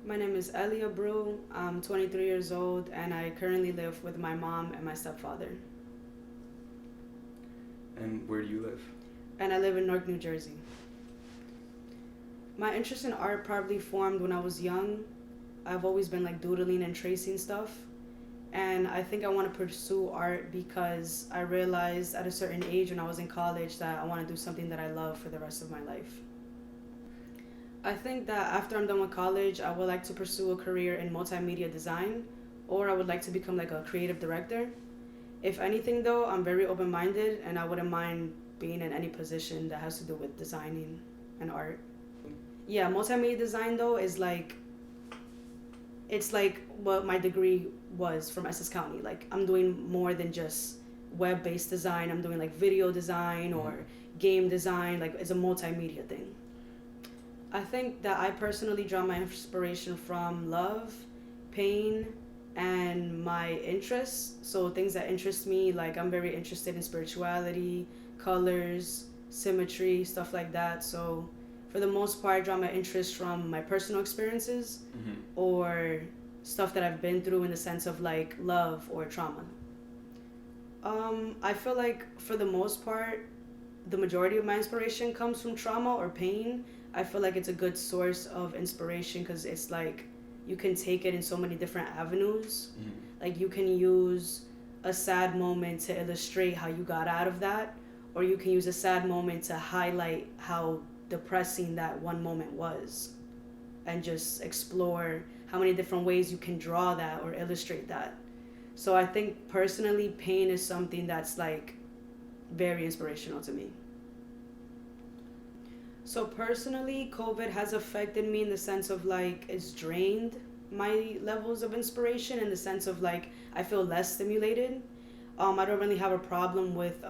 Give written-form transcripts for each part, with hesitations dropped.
My name is Elia Brew. I'm 23 years old and I currently live with my mom and my stepfather. And where do you live? And I live in Newark, New Jersey. My interest in art probably formed when I was young. I've always been like doodling and tracing stuff. And I think I want to pursue art because I realized at a certain age when I was in college that I want to do something that I love for the rest of my life. I think that after I'm done with college, I would like to pursue a career in multimedia design, or I would like to become like a creative director. If anything, though, I'm very open minded and I wouldn't mind being in any position that has to do with designing and art. Yeah, multimedia design, though, is like, it's like what my degree was from Essex County. Like, I'm doing more than just web based design, I'm doing like video design or game design. Like, it's a multimedia thing. I think that I personally draw my inspiration from love, pain, and my interests. So things that interest me, like I'm very interested in spirituality, colors, symmetry, stuff like that. So for the most part, I draw my interest from my personal experiences or stuff that I've been through in the sense of like love or trauma. I feel like for the most part, the majority of my inspiration comes from trauma or pain. I feel like it's a good source of inspiration because it's like you can take it in so many different avenues. Like you can use a sad moment to illustrate how you got out of that, or you can use a sad moment to highlight how depressing that one moment was and just explore how many different ways you can draw that or illustrate that. So I think personally, pain is something that's like very inspirational to me. So personally, COVID has affected me in the sense of like it's drained my levels of inspiration in the sense of like I feel less stimulated. I don't really have a problem with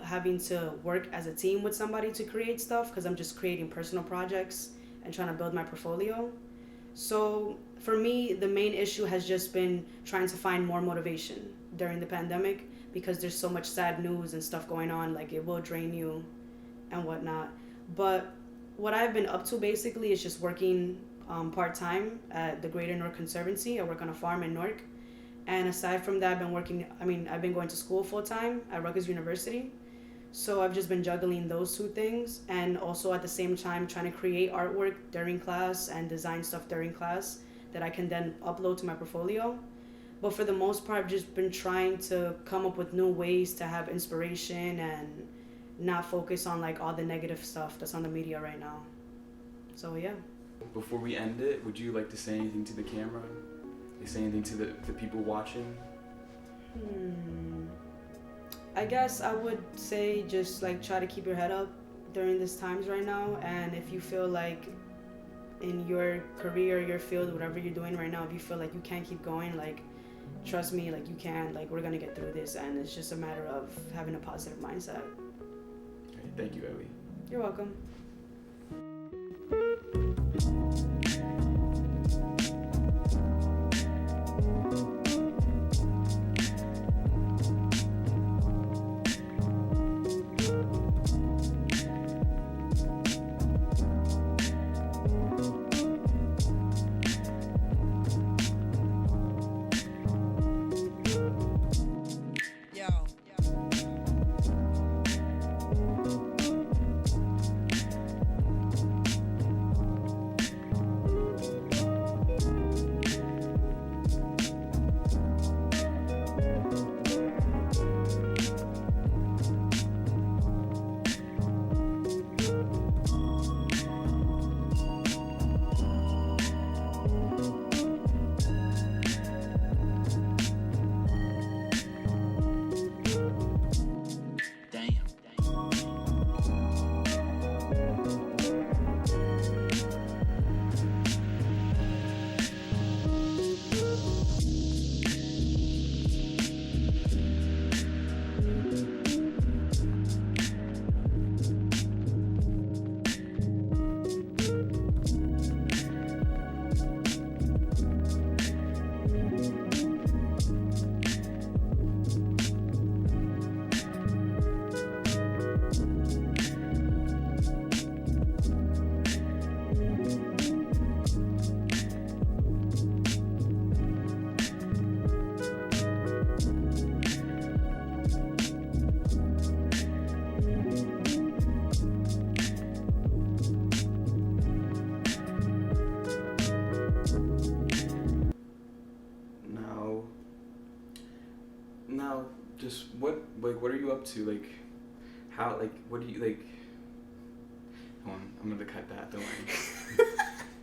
having to work as a team with somebody to create stuff because I'm just creating personal projects and trying to build my portfolio. So for me, the main issue has just been trying to find more motivation during the pandemic because there's so much sad news and stuff going on. Like it will drain you and whatnot. But what I've been up to basically is just working part time at the Greater Newark Conservancy. I work on a farm in Newark. And aside from that, I've been going to school full time at Rutgers University. So I've just been juggling those two things and also at the same time trying to create artwork during class and design stuff during class that I can then upload to my portfolio. But for the most part, I've just been trying to come up with new ways to have inspiration and not focus on like all the negative stuff that's on the media right now. So yeah. Before we end it, would you like to say anything to the camera? Say anything to the people watching? I guess I would say just like try to keep your head up during these times right now. And if you feel like in your career, your field, whatever you're doing right now, if you feel like you can't keep going, like trust me, like you can, like we're gonna get through this and it's just a matter of having a positive mindset. Okay, thank you, Ellie. You're welcome. Yo. now, just what are you up to? Like, how, like, what do you, like, hold on, I'm gonna cut that, don't worry.